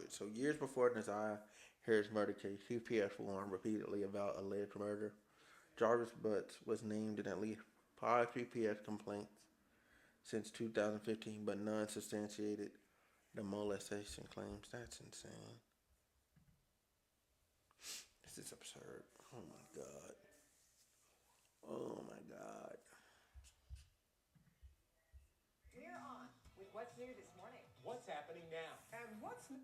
it. So years before Nasiah Harris murder case, CPS warned repeatedly about alleged murder. Jarvis Butts was named in at least 5 CPS complaints since 2015, but none substantiated the molestation claims. That's insane. This is absurd. Oh my god. Oh my god. We're on with what's new this morning. What's happening now? And what's new?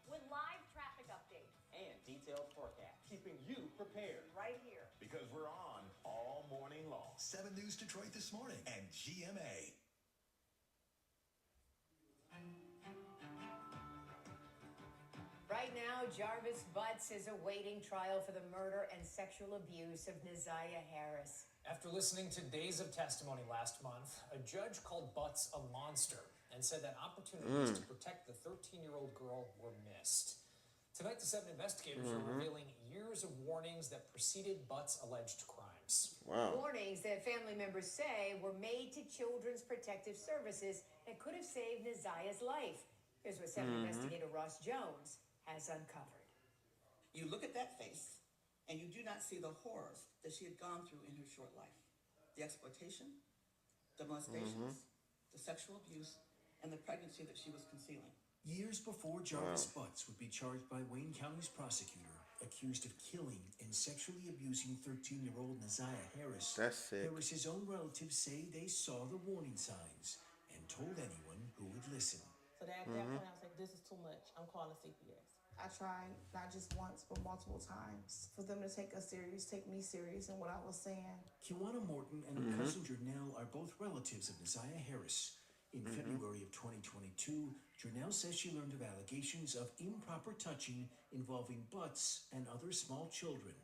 With live traffic updates. And detailed forecast, keeping you prepared. Right here. Because we're on all morning long. 7 News Detroit this morning and GMA. Right now, Jarvis Butts is awaiting trial for the murder and sexual abuse of Nasiah Harris. After listening to days of testimony last month, a judge called Butts a monster and said that opportunities to protect the 13-year-old girl were missed. Tonight, the 7 investigators are revealing years of warnings that preceded Butts' alleged crimes. Wow. Warnings that family members say were made to Children's Protective Services that could have saved Nasiah's life. Here's what 7 investigator Ross Jones has uncovered. You look at that face, and you do not see the horrors that she had gone through in her short life. The exploitation, the molestations, the sexual abuse, and the pregnancy that she was concealing. Years before Jarvis Butts would be charged by Wayne County's prosecutor, accused of killing and sexually abusing 13-year-old Nasiah Harris, That's sick. Harris's own relatives say they saw the warning signs and told anyone who would listen. So at that point, I was like, this is too much. I'm calling CPS. I tried not just once, but multiple times for them to take me serious in what I was saying. Kiwana Morton and her cousin Jernell are both relatives of Nasiah Harris. In February of 2022, Jernell says she learned of allegations of improper touching involving Butts and other small children.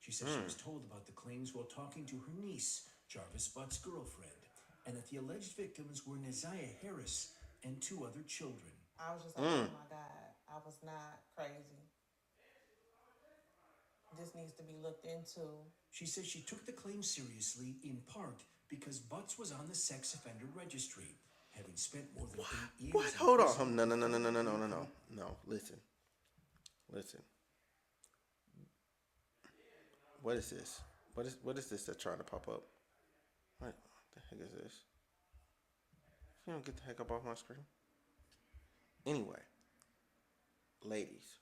She says she was told about the claims while talking to her niece, Jarvis Butts' girlfriend, and that the alleged victims were Nasiah Harris and 2 other children. I was just like, oh my God, I was not crazy. This needs to be looked into. She says she took the claim seriously in part because Butts was on the sex offender registry, having spent more than 8 years. What? Hold on. No. Listen. What is this? What is this that's trying to pop up? What the heck is this? You don't get the heck up off my screen. Anyway, ladies,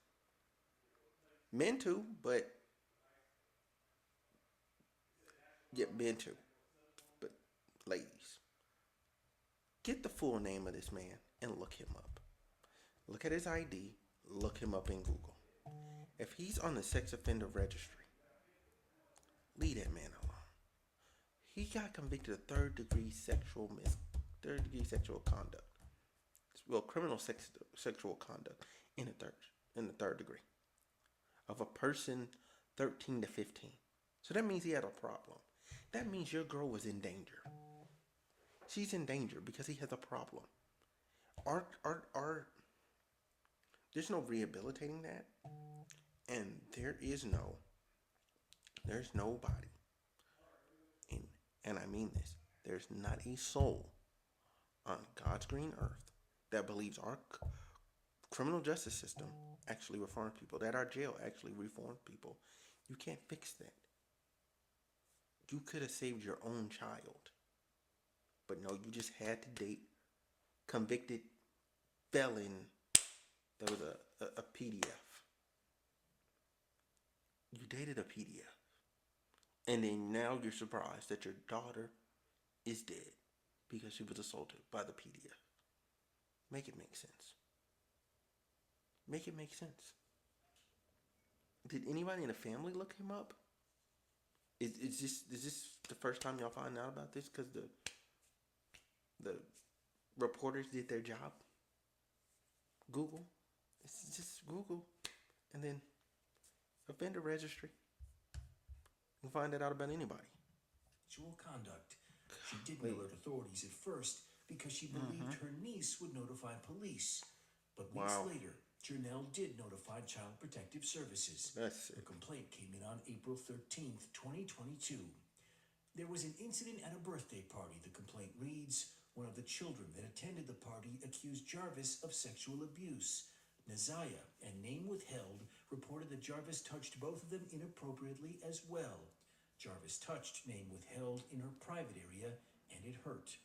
men too, but men too, but ladies, get the full name of this man and look him up. Look at his ID. Look him up in Google. If he's on the sex offender registry, leave that man alone. He got convicted of third degree sexual conduct. Well, criminal sexual conduct in the third degree of a person 13 to 15. So that means he had a problem. That means your girl was in danger. She's in danger because he has a problem. There's no rehabilitating that, and there's nobody, and I mean this, there's not a soul on God's green earth that believes our criminal justice system actually reforms people, that our jail actually reforms people. You can't fix that. You could have saved your own child. But no, you just had to date convicted felon that was a PDF. You dated a PDF. And then now you're surprised that your daughter is dead because she was assaulted by the PDF. Make it make sense. Make it make sense. Did anybody in the family look him up? Is this the first time y'all find out about this? Because the reporters did their job? Google. It's just Google. And then offender registry. You can find that out about anybody. Sexual conduct. She didn't alert authorities at first because she believed her niece would notify police. But weeks later, Jernell did notify Child Protective Services. That's sick. Her complaint came in on April 13th, 2022. There was an incident at a birthday party, the complaint reads. One of the children that attended the party accused Jarvis of sexual abuse. Nazaya and Name Withheld reported that Jarvis touched both of them inappropriately as well. Jarvis touched Name Withheld in her private area, and it hurt.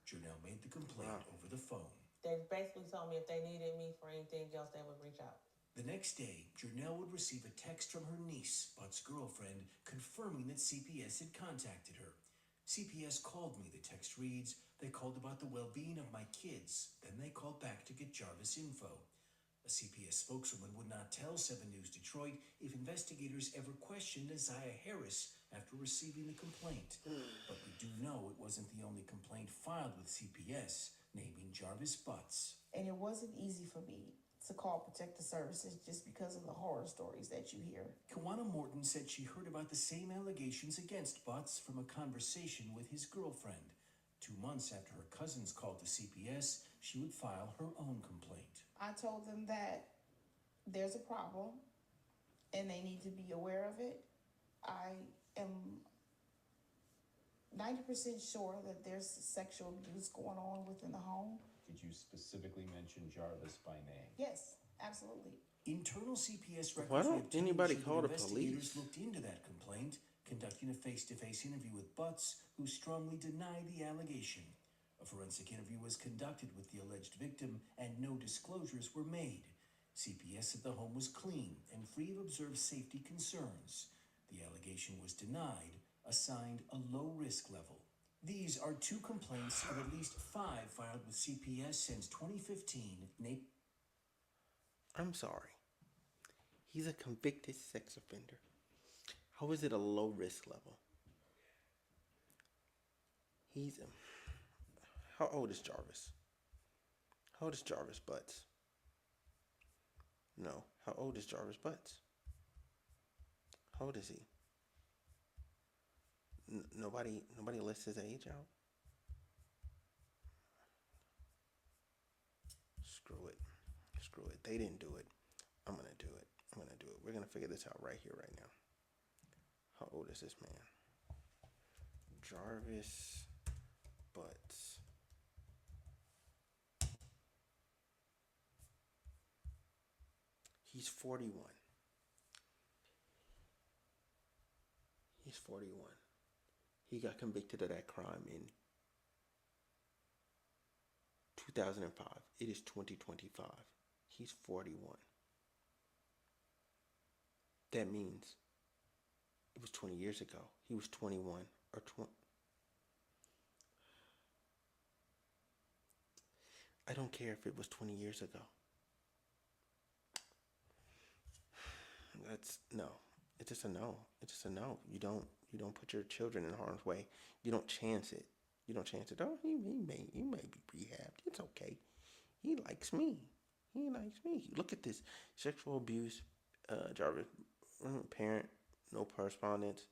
Janelle made the complaint over the phone. They basically told me if they needed me for anything else, they would reach out. The next day, Janelle would receive a text from her niece, Butt's girlfriend, confirming that CPS had contacted her. CPS called me, the text reads. They called about the well-being of my kids. Then they called back to get Jarvis info. A CPS spokeswoman would not tell 7 News Detroit if investigators ever questioned Isaiah Harris after receiving the complaint. But we do know it wasn't the only complaint filed with CPS, naming Jarvis Butts. And it wasn't easy for me to call Protective Services just because of the horror stories that you hear. Kawana Morton said she heard about the same allegations against Butts from a conversation with his girlfriend. 2 months after her cousins called the CPS, she would file her own complaint. I told them that there's a problem and they need to be aware of it. I am 90% sure that there's sexual abuse going on within the home. Did you specifically mention Jarvis by name? Yes, absolutely. Internal CPS records Why don't obtained anybody show that call the investigators police? looked into that complaint, conducting a face-to-face interview with Butts, who strongly denied the allegation. A forensic interview was conducted with the alleged victim, and no disclosures were made. CPS said the home was clean and free of observed safety concerns. The allegation was denied, assigned a low-risk level. These are 2 complaints of at least 5 filed with CPS since 2015. I'm sorry. He's a convicted sex offender. How is it a low risk level? How old is Jarvis? How old is Jarvis Butts? No. How old is Jarvis Butts? How old is he? Nobody lists his age out. Screw it. They didn't do it. I'm gonna do it. We're gonna figure this out right here, right now. How old is this man? Jarvis Butts. He's 41. He's 41. He got convicted of that crime in 2005. It is 2025. He's 41. That means it was 20 years ago. He was 21 or 20. I don't care if it was 20 years ago. That's no. It's just a no. You don't put your children in harm's way. You don't chance it. Oh, he may be rehabbed. It's okay. He likes me. Look at this. Sexual abuse, Jarvis, parent, no correspondence,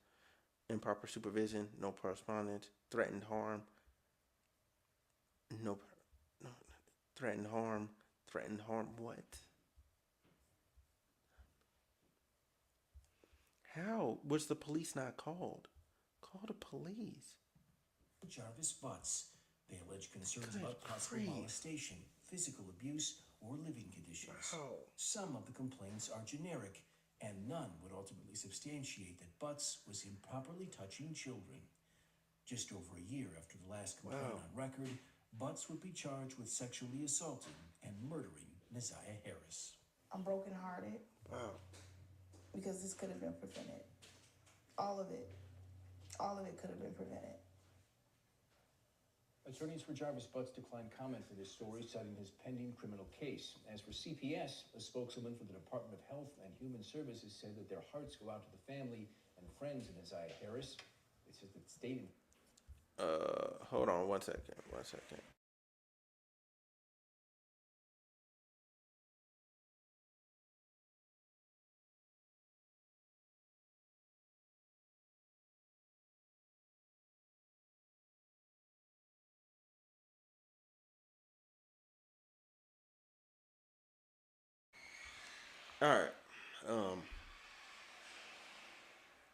improper supervision, no correspondence, threatened harm, no threatened harm, what? How was the police not called? Call the police. Jarvis Butts. They allege concerns Good about possible grief. molestation, physical abuse, or living conditions. Wow. Some of the complaints are generic, and none would ultimately substantiate that Butts was improperly touching children. Just over a year after the last complaint on record, Butts would be charged with sexually assaulting and murdering Nazaya Harris. I'm brokenhearted Wow. because this could have been prevented. All of it could have been prevented. Attorneys for Jarvis Butts declined comment for this story, citing his pending criminal case. As for CPS, a spokeswoman for the Department of Health and Human Services said that their hearts go out to the family and friends of Isaiah Harris. It says that stating. Hold on one second. All right.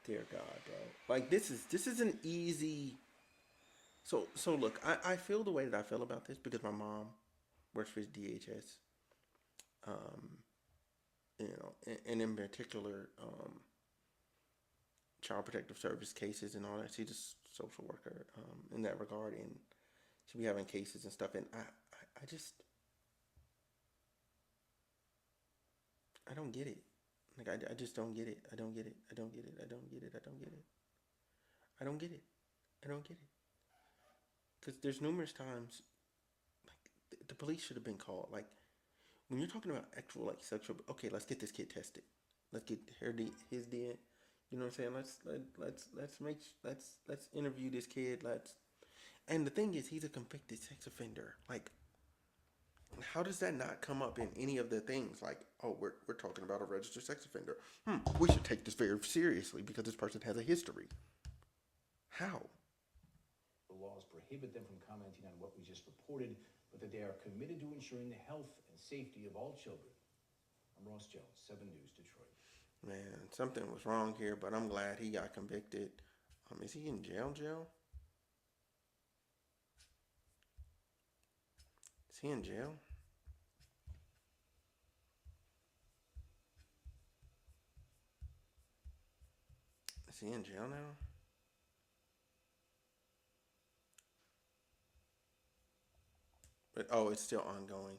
Dear God, bro. Like this is an easy. So look, I feel the way that I feel about this because my mom works for DHS. and in particular, child protective service cases and all that. She's a social worker in that regard, and she be having cases and stuff. And I just, I don't get it. Like I just don't get it. I don't get it. I don't get it. I don't get it. I don't get it. I don't get it. I don't get it. Because there's numerous times, like the police should have been called. Like when you're talking about actual like sexual, okay, let's get this kid tested. Let's get his DNA. You know what I'm saying? Let's interview this kid. And the thing is, he's a convicted sex offender. Like, how does that not come up in any of the things? Like, oh, we're talking about a registered sex offender. We should take this very seriously because this person has a history. How? The laws prohibit them from commenting on what we just reported, but that they are committed to ensuring the health and safety of all children. I'm Ross Jones, 7 News, Detroit. Man, something was wrong here, but I'm glad he got convicted. Is he in jail? Is he in jail? Is he in jail now? But oh, it's still ongoing.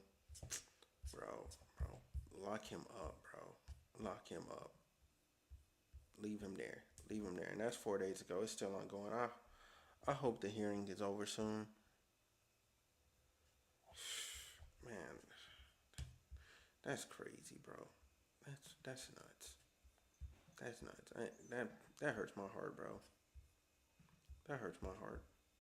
Bro. Lock him up, bro. Lock him up. Leave him there. And that's 4 days ago. It's still ongoing. I hope the hearing is over soon. Man, that's crazy, bro. That's nuts. That's nuts. That hurts my heart, bro. That hurts my heart.